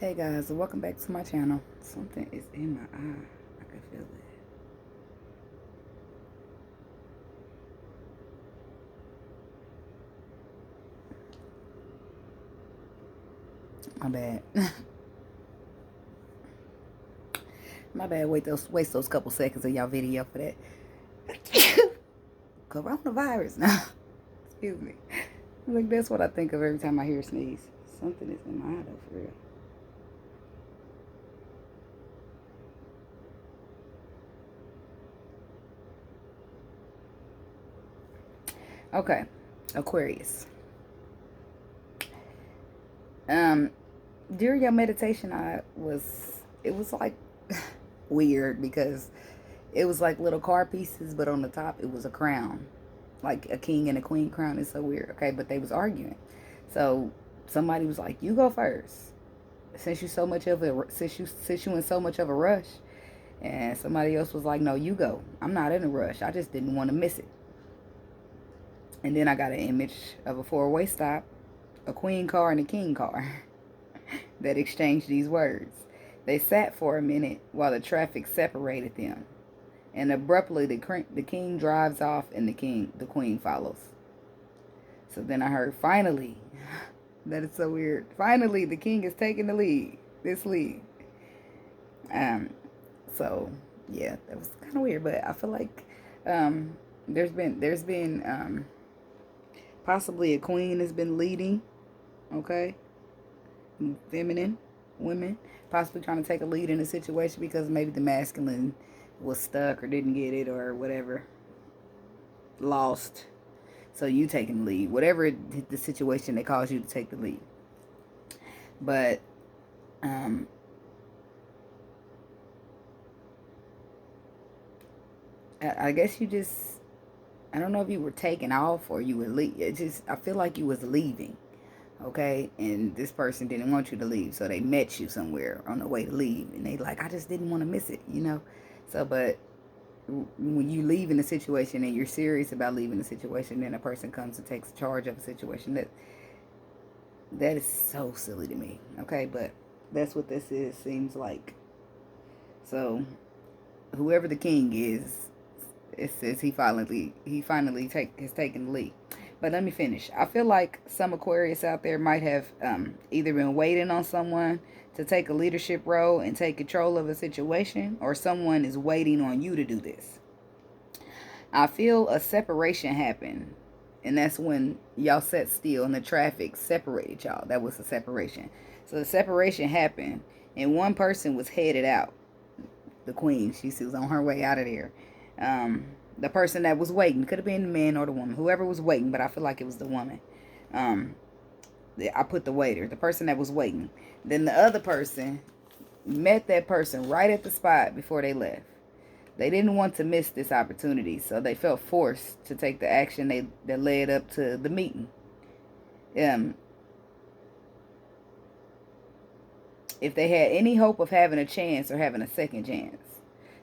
Hey guys, welcome back to my channel. Something is in my eye. I can feel it. My bad. My bad. Waste those couple seconds of y'all video for that. Coronavirus now. Excuse me. Like that's what I think of every time I hear a sneeze. Something is in my eye though, for real. Okay, Aquarius. During your meditation, it was like weird because it was like little car pieces, but on the top it was a crown, like a king and a queen crown. It's so weird. Okay, but they was arguing, so somebody was like, "You go first, since you in so much of a rush." And somebody else was like, "No, you go. I'm not in a rush. I just didn't want to miss it." And then I got an image of a four-way stop, a queen car, and a king car that exchanged these words. They sat for a minute while the traffic separated them, and abruptly the king drives off and the queen follows. So then I heard, finally, that is so weird. Finally, the king is taking the lead. This lead. So yeah, that was kind of weird, but I feel like there's been possibly a queen has been leading. Okay, feminine women possibly trying to take a lead in a situation because maybe the masculine was stuck or didn't get it or whatever, lost. So you taking the lead, whatever the situation that caused you to take the lead. But I guess you just, I don't know if you were taking off or you were I feel like you was leaving. Okay, and this person didn't want you to leave, so they met you somewhere on the way to leave, and they like, I just didn't want to miss it, you know. So, but when you leave in a situation and you're serious about leaving the situation, then a person comes and takes charge of a situation. That is so silly to me. Okay, but that's what this is. Seems like. So, whoever the king is, it says he finally has taken the lead. But let me finish. I feel like some Aquarius out there might have either been waiting on someone to take a leadership role and take control of a situation, or someone is waiting on you to do this. I feel a separation happened, and that's when y'all sat still and the traffic separated y'all. That was a separation. So the separation happened, and one person was headed out. The queen, she was on her way out of there. The person that was waiting, could have been the man or the woman, whoever was waiting, but I feel like it was the woman. I put the waiter, the person that was waiting. Then the other person met that person right at the spot before they left. They didn't want to miss this opportunity, so they felt forced to take the action that led up to the meeting. If they had any hope of having a chance or having a second chance.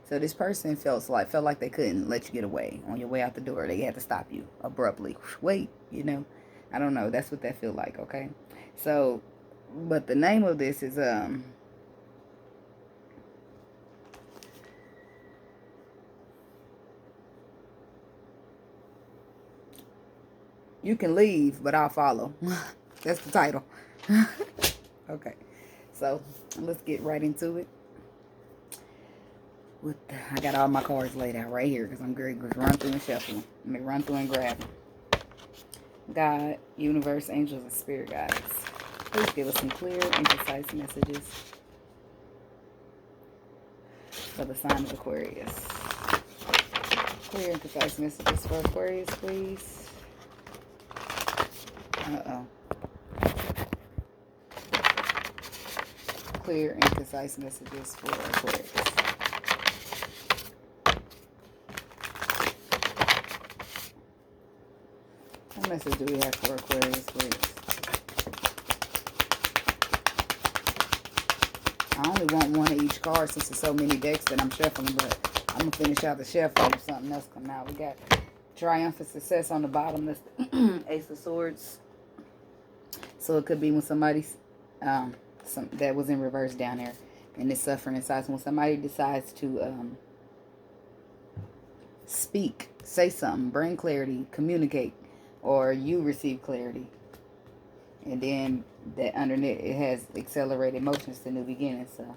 So this person felt like they couldn't let you get away. On your way out the door, they had to stop you abruptly. Wait, you know. I don't know. That's what that feel like, okay? So, but the name of this is You Can Leave, but I'll follow. That's the title. Okay. So, let's get right into it. I got all my cards laid out right here because I'm going to run through and shuffle them. Let me run through and grab them. God, universe, angels, and spirit guides, please give us some clear and concise messages for the sign of Aquarius. Clear and concise messages for Aquarius, please. Clear and concise messages for Aquarius. What message do we have for Aquarius, please? I only want one of each card since there's so many decks that I'm shuffling, but I'm going to finish out the shuffle if something else come out. We got triumphant success on the bottom. That's the Ace of Swords. So it could be when somebody's that was in reverse down there. And it's suffering in silence. When somebody decides to speak, say something, bring clarity, communicate, or you receive clarity. And then that underneath, it has accelerated motions to new beginnings. So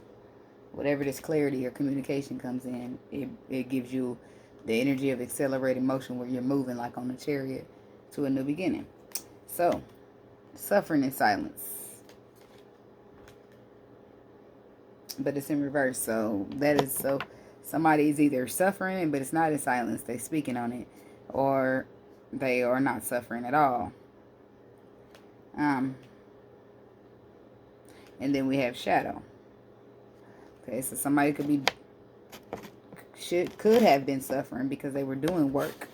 whatever this clarity or communication comes in, it gives you the energy of accelerated motion where you're moving like on a chariot to a new beginning. So, suffering in silence. But it's in reverse. So that is, so somebody is either suffering, but it's not in silence. They're speaking on it. Or they are not suffering at all. And then we have shadow. Okay, so somebody could have been suffering because they were doing work,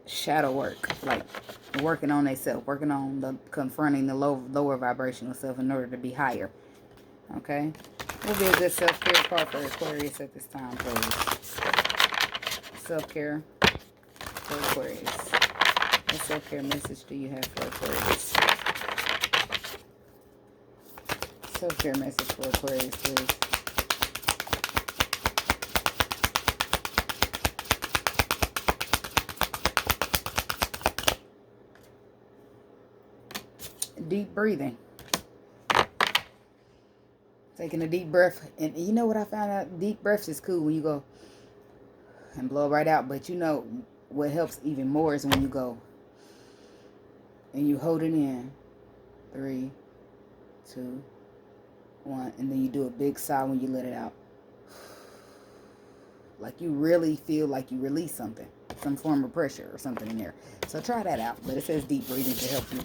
shadow work, like working on themselves, working on confronting the lower vibrational self in order to be higher. Okay, will be a good self-care card for Aquarius at this time, please. Self-care for Aquarius. What self-care message do you have for Aquarius? Self-care message for Aquarius, please. Deep breathing. Taking a deep breath. And you know what I found out? Deep breaths is cool when you go and blow right out. But you know what helps even more is when you go and you hold it in. 3, 2, 1. And then you do a big sigh when you let it out. Like you really feel like you release something. Some form of pressure or something in there. So try that out. But it says deep breathing to help you.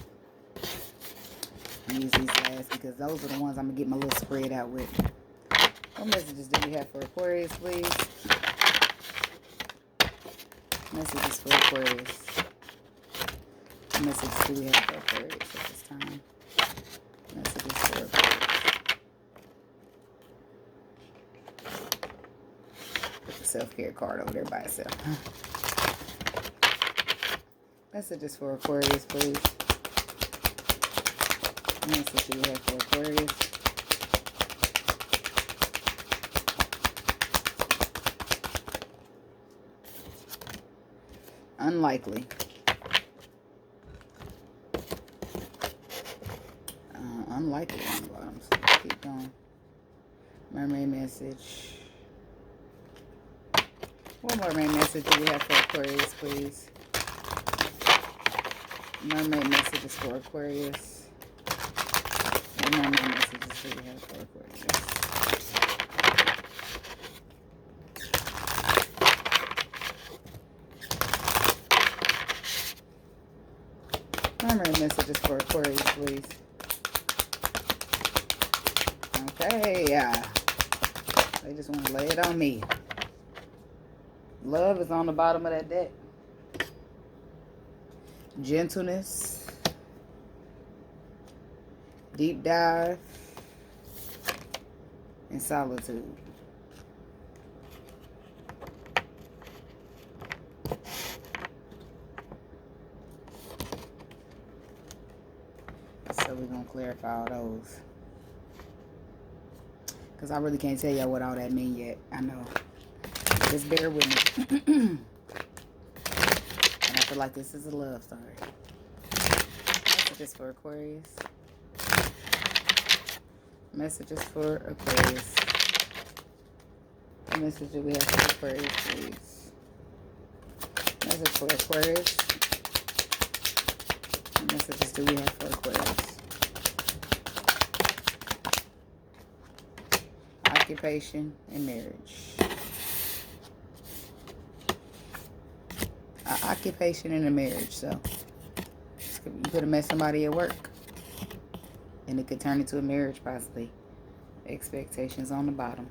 Use these last because those are the ones I'm going to get my little spread out with. What messages do we have for Aquarius, please? Messages for Aquarius. What messages do we have for Aquarius at this time? Messages for Aquarius. Put the self-care card over there by itself. Messages for Aquarius, please. What message do we have for Aquarius? Unlikely. Unlikely on the bottom. So keep going. Mermaid message. What mermaid message do we have for Aquarius, please? Mermaid messages for Aquarius. What mermaid messages do we have for Aquarius? Mermaid messages for Aquarius, please. Okay, they just want to lay it on me. Love is on the bottom of that deck. Gentleness. Deep dive. And solitude. So we're going to clarify all those. Because I really can't tell y'all what all that means yet. I know. Just bear with me. And I feel like this is a love story. Messages for Aquarius. Messages for Aquarius. What message do we have for Aquarius, please? Message for Aquarius. What messages do we have for Aquarius? Occupation and marriage. Occupation and a marriage. So you could have met somebody at work and it could turn into a marriage possibly. Expectations on the bottom.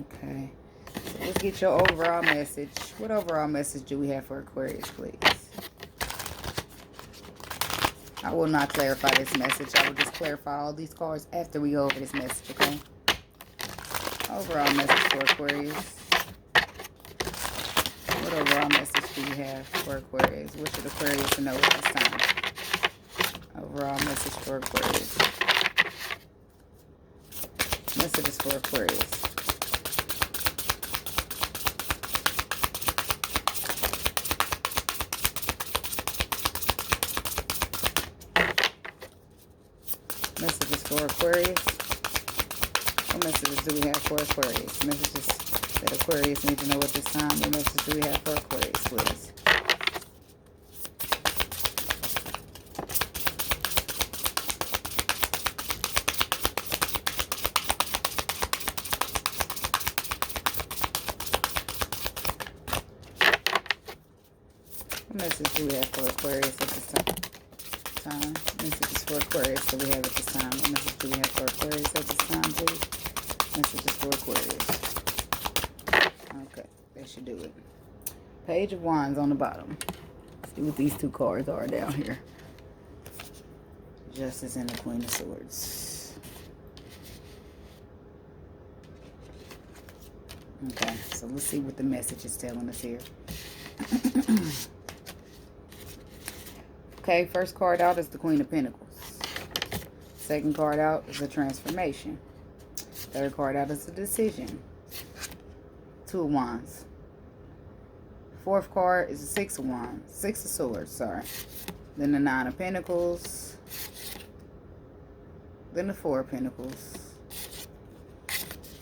Okay, so let's get your overall message. What overall message do we have for Aquarius, please? I will not clarify this message. I will just clarify all these cards after we go over this message, okay? Overall message for Aquarius. What overall message do you have for Aquarius? What should Aquarius know at this time? Overall message for Aquarius. Messages for Aquarius. Messages for Aquarius. What messages do we have for Aquarius? Messages that Aquarius need to know at this time. What messages do we have for Aquarius, please? What message do we have for Aquarius at this time? Messages for Aquarius that we have at this time. What message do we have for Aquarius at this time, please? Messages for Aquarius. Okay, that should do it. Page of Wands on the bottom. Let's see what these two cards are down here. Justice and the Queen of Swords. Okay, so let's see what the message is telling us here. Okay, first card out is the Queen of Pentacles. Second card out is a transformation. Third card out is a decision. Two of Wands. Fourth card is the Six of Wands. Six of Swords, sorry. Then the Nine of Pentacles. Then the Four of Pentacles.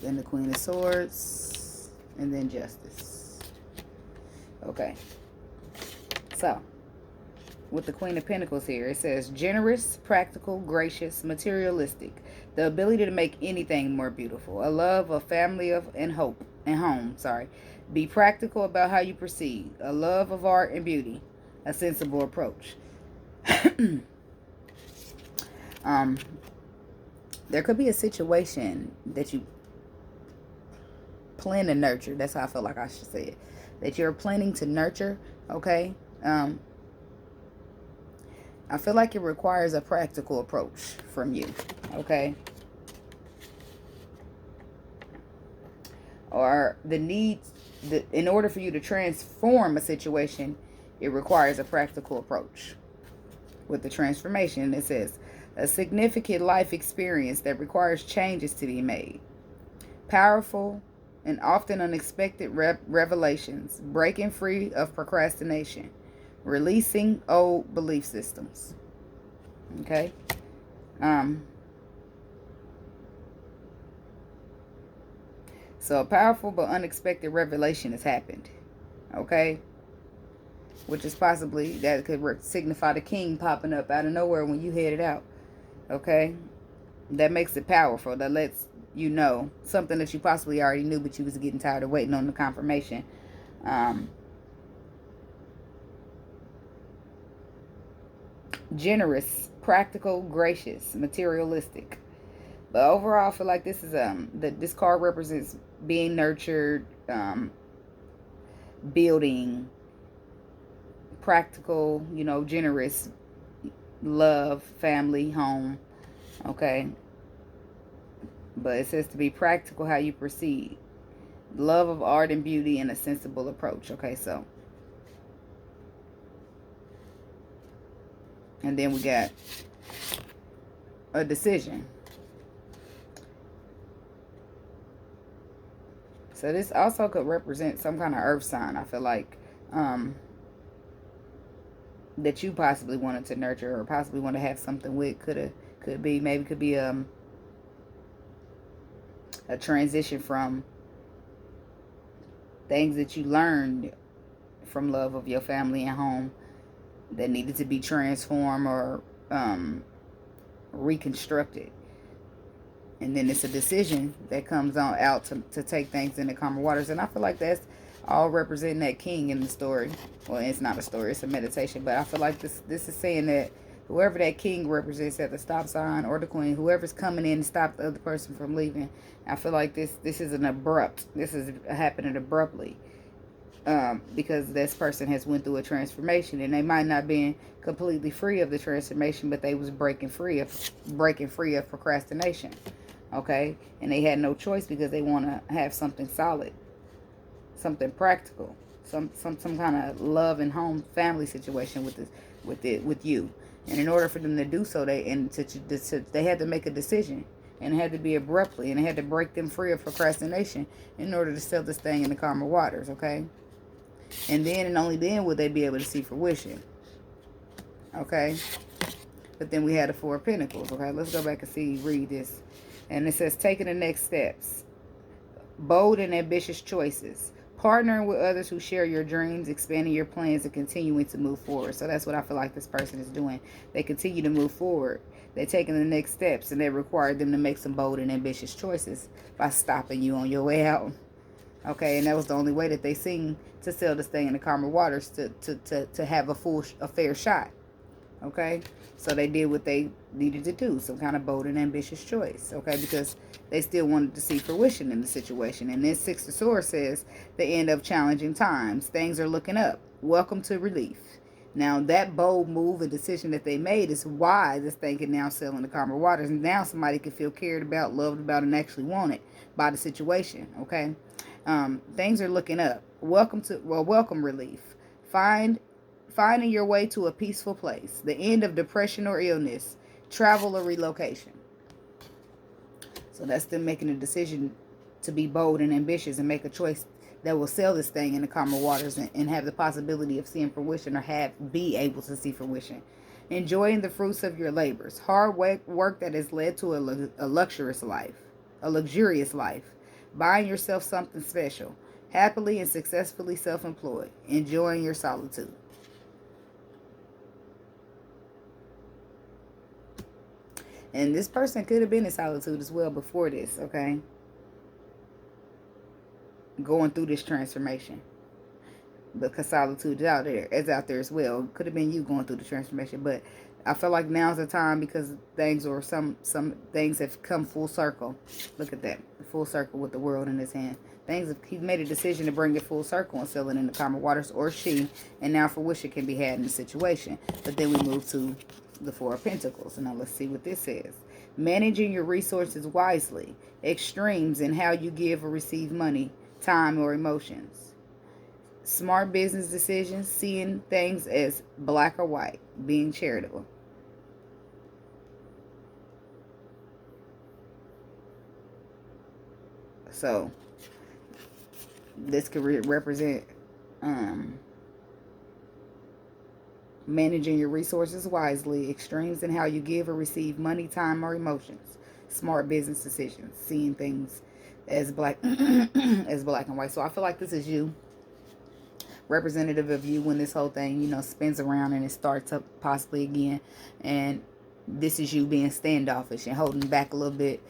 Then the Queen of Swords. And then Justice. Okay. So, with the Queen of Pentacles here, it says generous, practical, gracious, materialistic, the ability to make anything more beautiful, a love, a family of and hope and home. Be practical about how you proceed, a love of art and beauty, a sensible approach. There could be a situation that you plan to nurture. That's how I feel like I should say it. That you're planning to nurture. Okay. I feel like it requires a practical approach from you, okay? Or in order for you to transform a situation, it requires a practical approach. With the transformation, it says, a significant life experience that requires changes to be made. Powerful and often unexpected revelations, breaking free of procrastination. Releasing old belief systems. Okay. So a powerful but unexpected revelation has happened. Okay. Which is possibly, that could signify the king popping up out of nowhere when you headed out. Okay. That makes it powerful. That lets you know something that you possibly already knew, but you was getting tired of waiting on the confirmation. Generous, practical, gracious, materialistic. But overall, I feel like this is this card represents being nurtured, building, practical, generous, love, family, home. Okay. But it says to be practical how you proceed. Love of art and beauty and a sensible approach. Okay, so. And then we got a decision. So this also could represent some kind of earth sign, I feel like, that you possibly wanted to nurture or possibly want to have something with. Could be a transition from things that you learned from love of your family and home that needed to be transformed or reconstructed. And then it's a decision that comes on out to take things into calmer waters. And I feel like that's all representing that king in the story. Well, it's not a story, it's a meditation. But I feel like this is saying that whoever that king represents at the stop sign, or the queen, whoever's coming in to stop the other person from leaving, I feel like this is this is happening abruptly. Because this person has went through a transformation, and they might not be completely free of the transformation, but they was breaking free of procrastination. Okay, and they had no choice because they want to have something solid, something practical, some kind of love and home family situation with you. And in order for them to do so, they had to make a decision. and it had to be abruptly, and it had to break them free of procrastination in order to sell this thing in the calmer waters, okay? And then and only then would they be able to see fruition, okay? But then we had the Four of Pentacles, okay? Let's go back and read this. And it says, taking the next steps. Bold and ambitious choices. Partnering with others who share your dreams, expanding your plans, and continuing to move forward. So that's what I feel like this person is doing. They continue to move forward. They're taking the next steps, and they require them to make some bold and ambitious choices by stopping you on your way out. Okay, and that was the only way that they seen to sell this thing in the calmer waters, to have a fair shot. Okay, so they did what they needed to do, some kind of bold and ambitious choice. Okay, because they still wanted to see fruition in the situation. And then Six of Swords says the end of challenging times. Things are looking up. Welcome to relief. Now that bold move and decision that they made is why this thing can now sell in the calmer waters, and now somebody can feel cared about, loved about, and actually wanted by the situation. Okay, things are looking up. Welcome relief. Finding your way to a peaceful place. The end of depression or illness. Travel or relocation. So that's them making a decision to be bold and ambitious and make a choice that will sell this thing in the calmer waters and have the possibility of seeing fruition, or be able to see fruition. Enjoying the fruits of your labors. Hard work that has led to a luxurious life. Buying yourself something special. Happily and successfully self-employed. Enjoying your solitude. And this person could have been in solitude as well before this, okay? Going through this transformation. Because solitude is out there as well. It could have been you going through the transformation. But I feel like now's the time, because some things have come full circle. Look at that. Full circle with the world in his hand. He's made a decision to bring it full circle and sell it in the calmer waters, or she. And now fruition can be had in the situation. But then we move to the Four of Pentacles. And now let's see what this says. Managing your resources wisely. Extremes in how you give or receive money, time, or emotions. Smart business decisions. Seeing things as black or white. Being charitable. So this could represent managing your resources wisely, extremes in how you give or receive money, time, or emotions, smart business decisions, seeing things as black and white. So I feel like this is you, representative of you, when this whole thing, spins around and it starts up possibly again. And this is you being standoffish and holding back a little bit,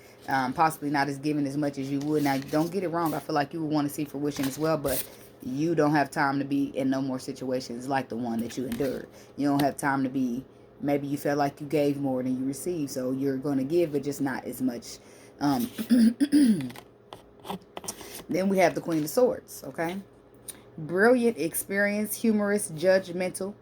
possibly not as giving as much as you would. Now, don't get it wrong. I feel like you would want to see fruition as well, but you don't have time to be in no more situations like the one that you endured. You don't have time to be, maybe you felt like you gave more than you received, so you're going to give, but just not as much. Then we have the Queen of Swords, okay? Brilliant, experienced, humorous, judgmental,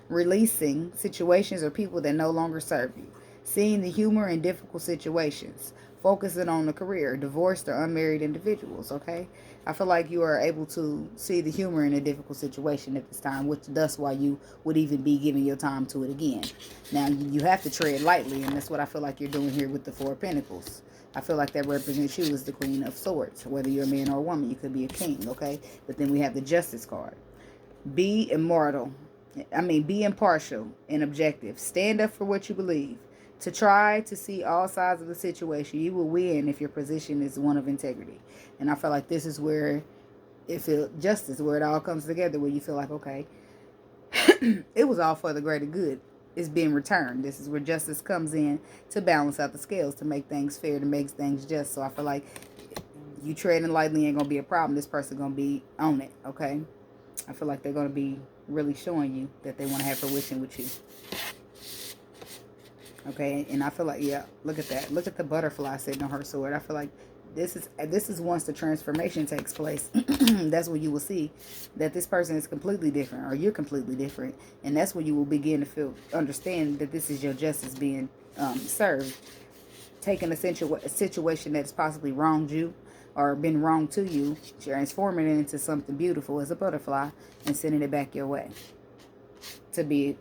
releasing situations or people that no longer serve you. Seeing the humor in difficult situations. Focusing on the career. Divorced or unmarried individuals, okay? I feel like you are able to see the humor in a difficult situation at this time, which thus why you would even be giving your time to it again. Now, you have to tread lightly, and that's what I feel like you're doing here with the Four of Pentacles. I feel like that represents you as the Queen of Swords. Whether you're a man or a woman, you could be a king, okay? But then we have the Justice card. Be impartial and objective. Stand up for what you believe. To try to see all sides of the situation. You will win if your position is one of integrity. And I feel like this is where justice, where it all comes together, where you feel like, okay, it was all for the greater good. It's being returned. This is where justice comes in to balance out the scales, to make things fair, to make things just. So I feel like you treading lightly ain't going to be a problem. This person going to be on it, okay? I feel like they're going to be really showing you that they want to have fruition with you. Okay, and I feel like, yeah, look at that. Look at the butterfly sitting on her sword. I feel like this is once the transformation takes place. That's when you will see that this person is completely different, or you're completely different. And that's when you will begin to understand that this is your justice being served. Taking a situation that's possibly wronged you or been wrong to you, transforming it into something beautiful as a butterfly and sending it back your way to be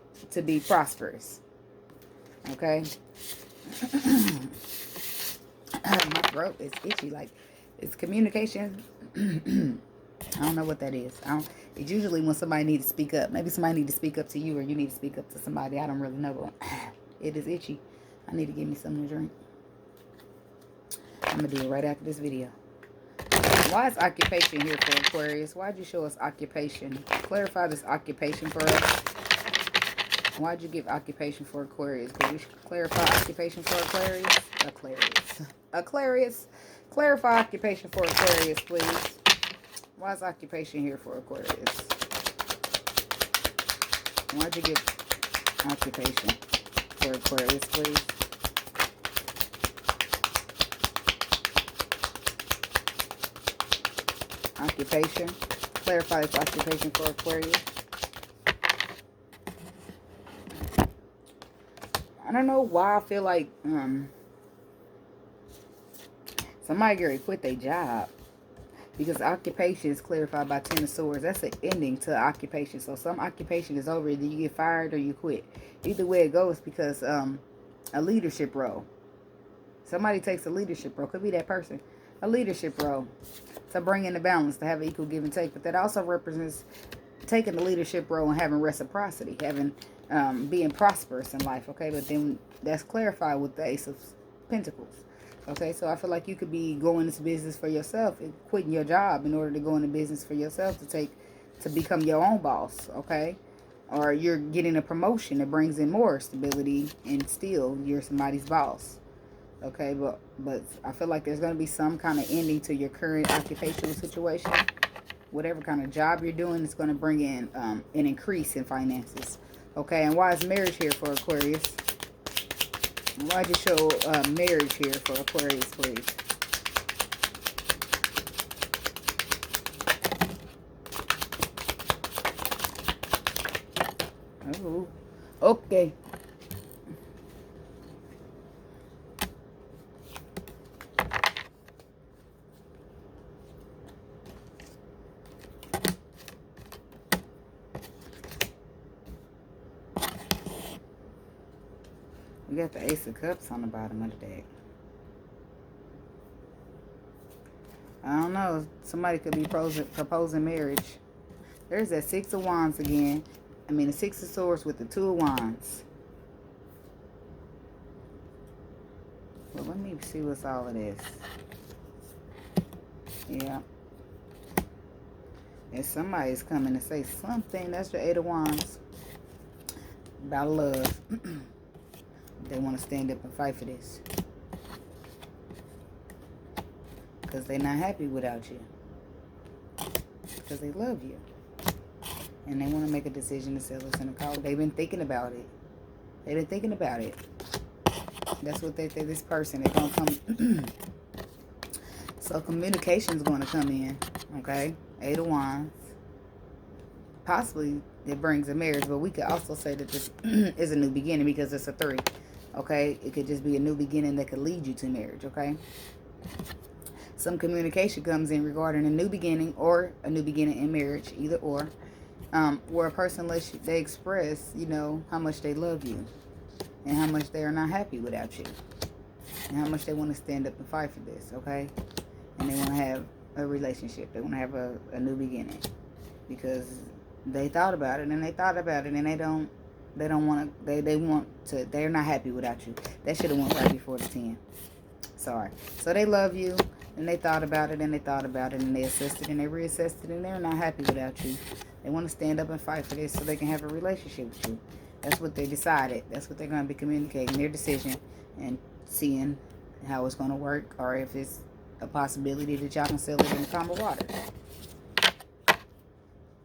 prosperous. Okay. My throat is itchy. Like, it's communication. I don't know what that is. It's usually when somebody needs to speak up. Maybe somebody needs to speak up to you, or you need to speak up to somebody. I don't really know, but it is itchy. I need to give me something to drink. I'm going to do it right after this video. Why is occupation here for Aquarius? Why'd you show us occupation? Clarify this occupation for us. Why'd you give occupation for Aquarius? Could you clarify occupation for Aquarius? Aquarius. Clarify occupation for Aquarius, please. Why is occupation here for Aquarius? Why'd you give occupation for Aquarius, please? Occupation. Clarify this occupation for Aquarius. I don't know why I feel like somebody already quit their job. Because occupation is clarified by Ten of Swords. That's an ending to occupation. So some occupation is over. Either you get fired or you quit. Either way it goes, because a leadership role. Somebody takes a leadership role. Could be that person. A leadership role. To bring in the balance. To have equal give and take. But that also represents taking the leadership role and having reciprocity. Having being prosperous in life. Okay. But then that's clarified with the Ace of Pentacles. Okay, so I feel like you could be going into business for yourself and quitting your job in order to go into business for yourself to become your own boss, okay? Or you're getting a promotion that brings in more stability and still you're somebody's boss, okay? But I feel like there's going to be some kind of ending to your current occupational situation. Whatever kind of job you're doing, it's going to bring in an increase in finances, okay? And why is marriage here for Aquarius? Why'd you show marriage here for Aquarius, please? Oh, okay. We got the Ace of Cups on the bottom of the deck. I don't know. Somebody could be proposing marriage. There's that Six of Wands again. I mean, the Six of Swords with the Two of Wands. Well, let me see what's all of this. Yeah. If somebody's coming to say something, that's the Eight of Wands. About love. They want to stand up and fight for this. Because they're not happy without you. Because they love you. And they want to make a decision to sell us in a car. They've been thinking about it. They've been thinking about it. That's what they think. This person is going to come. So communication's going to come in. Okay? Eight of Wands. Possibly it brings a marriage. But we could also say that this is a new beginning because it's a 3. Okay? It could just be a new beginning that could lead you to marriage. Okay? Some communication comes in regarding a new beginning or a new beginning in marriage. Either or. Where a person lets you, they express, you know, how much they love you. And how much they are not happy without you. And how much they want to stand up and fight for this. Okay? And they want to have a relationship. They want to have a new beginning. Because they thought about it and they thought about it and they don't want to, they want to, they're not happy without you. That should have went right before the 10. Sorry. So they love you and they thought about it and they thought about it and they assessed it and they reassessed it and they're not happy without you. They want to stand up and fight for this so they can have a relationship with you. That's what they decided. That's what they're going to be communicating, their decision, and seeing how it's going to work or if it's a possibility that y'all can sell it in a calm of water.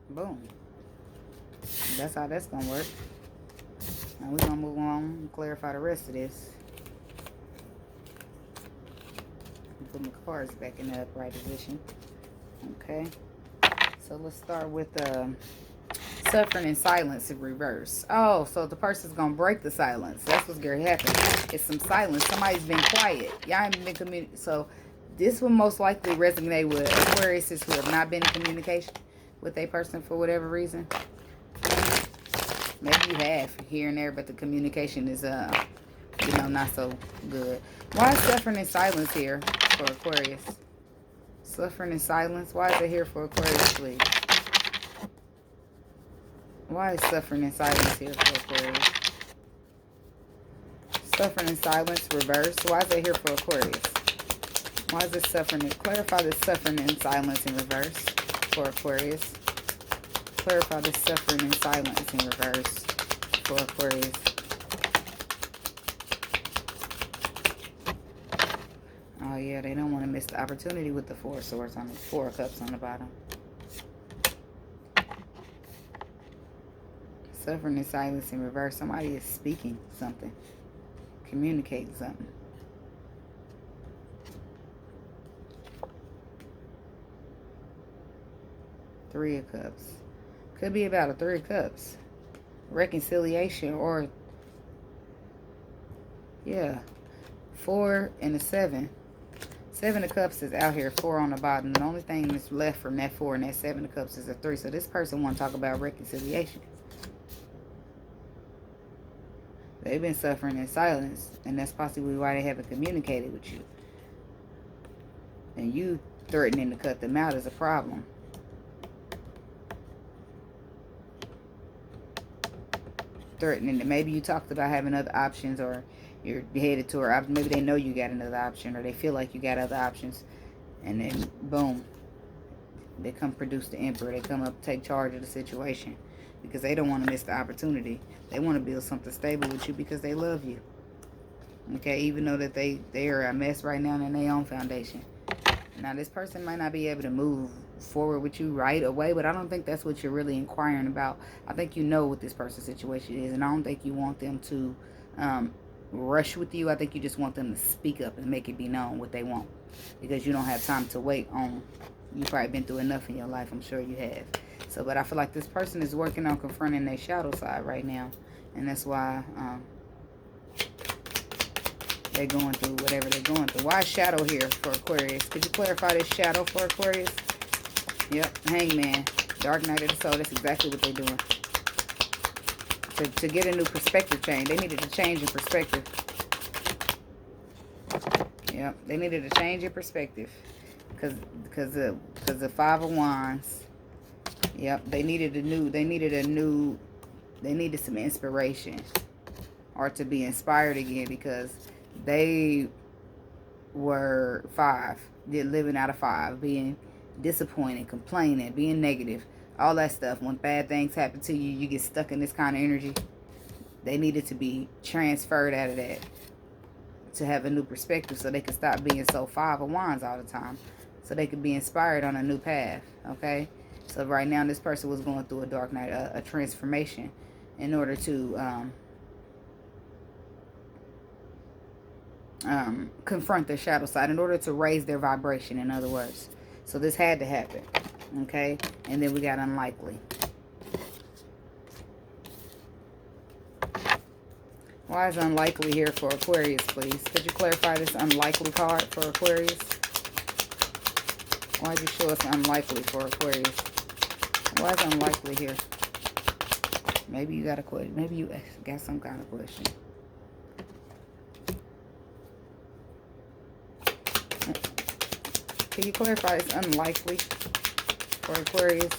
Boom. That's how that's going to work. Now we're going to move on and clarify the rest of this. Put my cards back in the upright position. Okay. So let's start with suffering and silence in reverse. Oh, so the person's going to break the silence. That's what's going to happen. It's some silence. Somebody's been quiet. Y'all haven't been communicating. So this will most likely resonate with Aquariuses who have not been in communication with a person for whatever reason. Maybe you have here and there, but the communication is you know, not so good. Why is suffering in silence here for Aquarius? Suffering in silence. Why is it here for Aquarius, please? Why is suffering in silence here for Aquarius? Suffering in silence, reverse. Why is it here for Aquarius? Why is this suffering? Clarify this suffering in silence in reverse for Aquarius. Clarify this suffering in silence in reverse for Aquarius. Oh yeah, they don't want to miss the opportunity with the Four of Swords on the Four of Cups on the bottom. Suffering in silence in reverse. Somebody is speaking something, communicating something. Three of Cups. Could be about a Three of Cups. Reconciliation or, yeah, 4 and a 7. 7 of Cups is out here, 4 on the bottom. The only thing that's left from that 4 and that 7 of Cups is a 3. So this person want to talk about reconciliation. They've been suffering in silence, and that's possibly why they haven't communicated with you. And you threatening to cut them out is a problem. Threatening that maybe you talked about having other options, or you're headed to, or maybe they know you got another option, or they feel like you got other options, and then boom, they come produce the Emperor. They come up, take charge of the situation because they don't want to miss the opportunity. They want to build something stable with you because they love you. Okay, even though that they are a mess right now in their own foundation. Now this person might not be able to move forward with you right away, but I don't think that's what you're really inquiring about. I think you know what this person's situation is, and I don't think you want them to rush with you. I think you just want them to speak up and make it be known what they want, because you don't have time to wait on. You've probably been through enough in your life. I'm sure you have. So, but I feel like this person is working on confronting their shadow side right now, and that's why they're going through whatever they're going through. Why is shadow here for Aquarius? Could you clarify this shadow for Aquarius? Yep, Hangman, Dark Night of the Soul. That's exactly what they're doing. To get a new perspective change. They needed to change in perspective. Yep, they needed to change in perspective. Because the Five of Wands. Yep, they needed some inspiration. Or to be inspired again, because they were 5. They're living out of 5. Being disappointed, complaining, being negative. All that stuff. When bad things happen to you, you get stuck in this kind of energy. They needed to be transferred out of that. To have a new perspective, so they could stop being so Five of Wands all the time. So they could be inspired on a new path. Okay? So right now this person was going through a dark night, a transformation. In order to confront their shadow side, in order to raise their vibration, in other words. So this had to happen. Okay? And then we got unlikely. Why is unlikely here for Aquarius, please? Could you clarify this unlikely card for Aquarius? Why did you show us unlikely for Aquarius? Why is unlikely here? Maybe you got a question. Maybe you got some kind of question. Can you clarify this unlikely for Aquarius?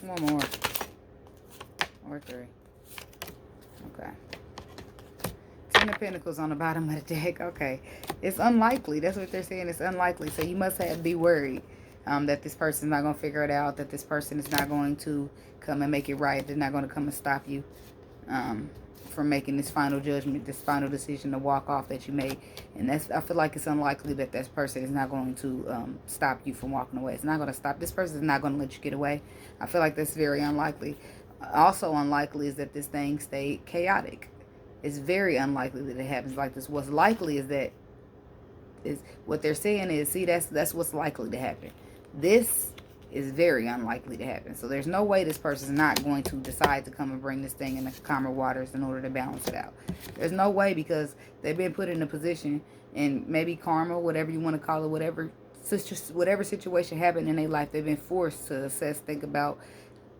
One more. Or 3. Okay. 10 of Pentacles on the bottom of the deck. Okay. It's unlikely. That's what they're saying. It's unlikely. So you must be worried that this person's not going to figure it out. That this person is not going to come and make it right. They're not going to come and stop you from making this final judgment, this final decision to walk off that you made. And that's, I feel like it's unlikely that this person is not going to stop you from walking away. It's not going to stop. This person is not going to let you get away. I feel like that's very unlikely. Also unlikely is that this thing stay chaotic. It's very unlikely that it happens like this. What's likely is that what they're saying is, see, that's what's likely to happen. This is very unlikely to happen. So there's no way this person's not going to decide to come and bring this thing in the calmer waters in order to balance it out. There's no way, because they've been put in a position, and maybe karma, whatever you want to call it, whatever situation happened in their life, they've been forced to assess, think about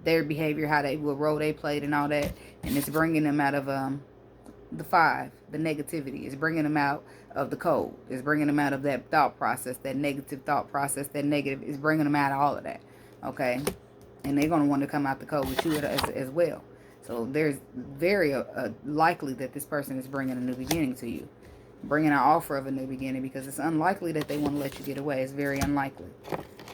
their behavior, how they, what role they played and all that. And it's bringing them out of the 5, the negativity. It's bringing them out of the code. It's bringing them out of that thought process, that negative thought process, that negative. It's bringing them out of all of that. Okay? And they're going to want to come out the code with you as well. So there's very likely that this person is bringing a new beginning to you. Bringing an offer of a new beginning, because it's unlikely that they want to let you get away. It's very unlikely.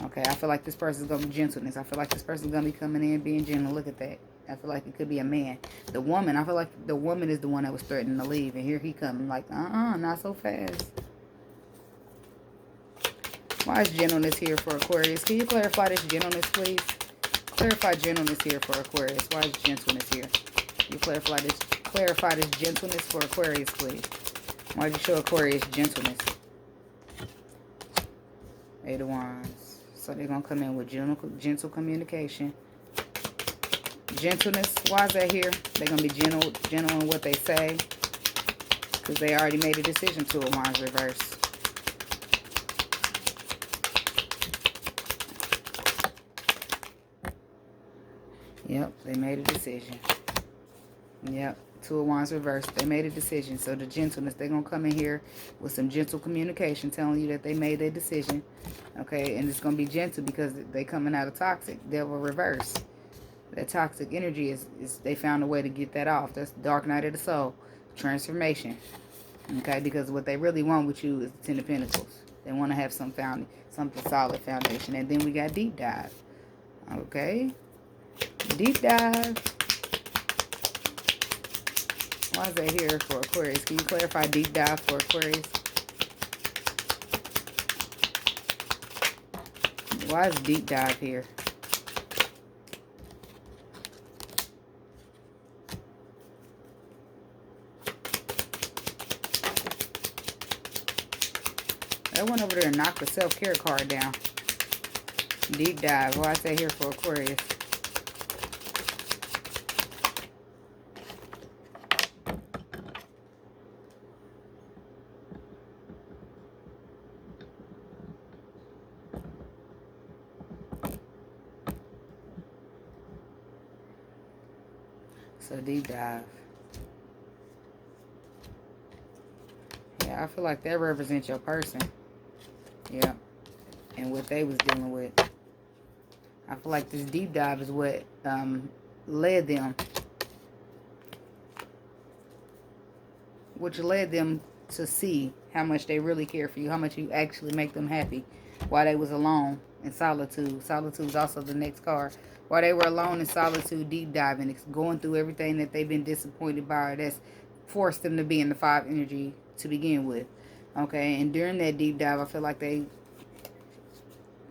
Okay? I feel like this person's going to be gentleness. I feel like this person's going to be coming in being gentle. Look at that. I feel like it could be a man. The woman, I feel like the woman is the one that was threatening to leave. And here he comes like, not so fast. Why is gentleness here for Aquarius? Can you clarify this gentleness, please? Clarify gentleness here for Aquarius. Why is gentleness here? Can you clarify this gentleness for Aquarius, please? Why did you show Aquarius gentleness? 8 of Wands. So they're going to come in with gentle communication. Gentleness, why is that here? They're going to be gentle in what they say, because they already made a decision. 2 of Wands reverse. Yep, they made a decision. Yep, 2 of Wands reverse. They made a decision. So the gentleness, they're going to come in here with some gentle communication, telling you that they made their decision. Okay, and it's going to be gentle because they coming out of toxic. Devil reverse. That toxic energy is they found a way to get that off. That's dark night of the soul. Transformation. Okay, because what they really want with you is the 10 of Pentacles. They want to have something solid foundation. And then we got deep dive. Okay. Deep dive. Why is that here for Aquarius? Can you clarify deep dive for Aquarius? Why is deep dive here? I went over there and knocked the self-care card down. Deep dive. Why is that here for Aquarius? So deep dive. Yeah, I feel like that represents your person. Yeah. And what they was dealing with. I feel like this deep dive is what led them. Which led them to see how much they really care for you. How much you actually make them happy. While they was alone in solitude. Solitude is also the next card. While they were alone in solitude, deep diving. Going through everything that they've been disappointed by. Or that's forced them to be in the 5 energy to begin with. Okay, and during that deep dive, I feel like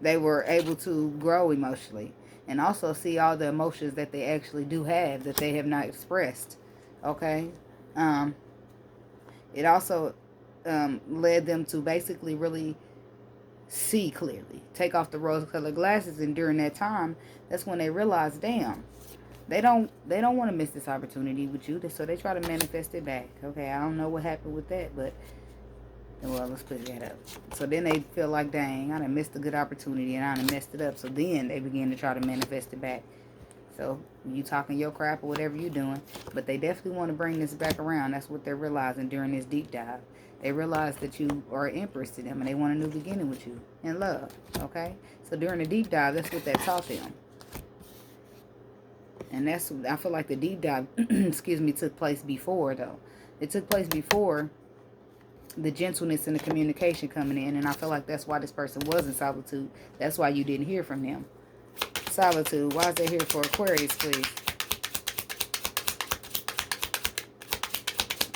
they were able to grow emotionally. And also see all the emotions that they actually do have that they have not expressed. Okay. It also led them to basically really see clearly. Take off the rose-colored glasses. And during that time, that's when they realized, damn, they don't want to miss this opportunity with you. So they try to manifest it back. Okay, I don't know what happened with that, but well, let's put that up. So then they feel like, dang, I done missed a good opportunity and I done messed it up. So then they begin to try to manifest it back. So you talking your crap or whatever you're doing. But they definitely want to bring this back around. That's what they're realizing during this deep dive. They realize that you are an empress to them and they want a new beginning with you in love. Okay? So during the deep dive, that's what that taught them. And that's, I feel like the deep dive, excuse me, took place before, though. It took place before the gentleness and the communication coming in. And I feel like that's why this person was in solitude. That's why you didn't hear from them. Solitude. Why is that here for Aquarius, please?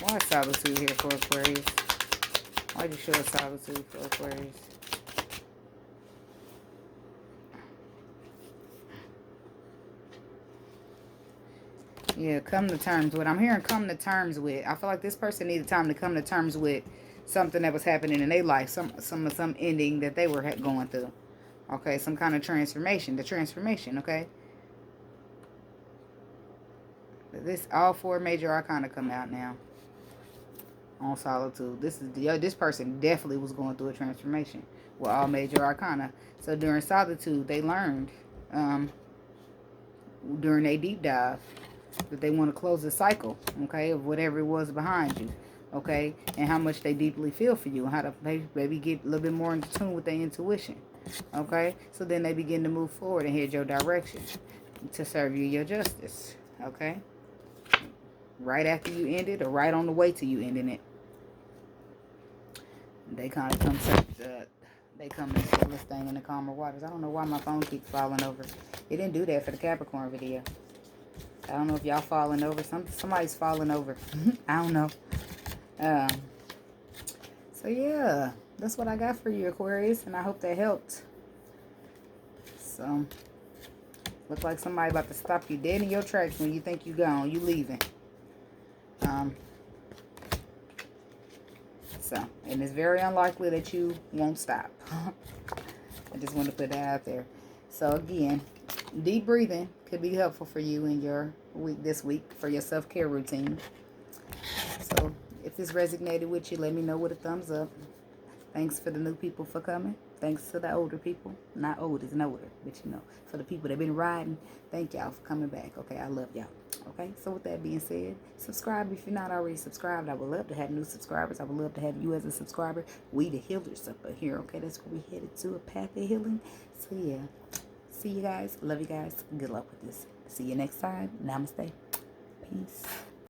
Why is solitude here for Aquarius? Why did you show us solitude for Aquarius? Yeah, come to terms with. I'm hearing come to terms with. I feel like this person needed time to come to terms with something that was happening in their life. Some ending that they were going through. Okay, some kind of transformation. The transformation, okay? This, all 4 major arcana come out now on solitude. This person definitely was going through a transformation with all major arcana. So during solitude, they learned, during a deep dive, that they want to close the cycle, okay, of whatever it was behind you, okay, and how much they deeply feel for you, and how to maybe get a little bit more in tune with their intuition, okay. So then they begin to move forward and head your direction to serve you your justice, okay. Right after you end it, or right on the way to you ending it, they kind of come they come and settle this thing in the calmer waters. I don't know why my phone keeps falling over. It didn't do that for the Capricorn video. I don't know if y'all falling over. Somebody's falling over. I don't know. So yeah, that's what I got for you, Aquarius, and I hope that helped. So, look like somebody about to stop you dead in your tracks when you think you gone. You leaving. So, and it's very unlikely that you won't stop. I just want to put that out there. So again, deep breathing could be helpful for you in your week this week for your self-care routine. So if this resonated with you, let me know with a thumbs up. Thanks for the new people for coming. Thanks to the older people. Not old, it's older, but you know, for the people that been riding, thank y'all for coming back. Okay, I love y'all. Okay, so with that being said, subscribe if you're not already subscribed. I would love to have new subscribers. I would love to have you as a subscriber. We the healers up here, okay? That's where we headed to, a path of healing. So yeah, see you guys. Love you guys. Good luck with this. See you next time. Namaste. Peace.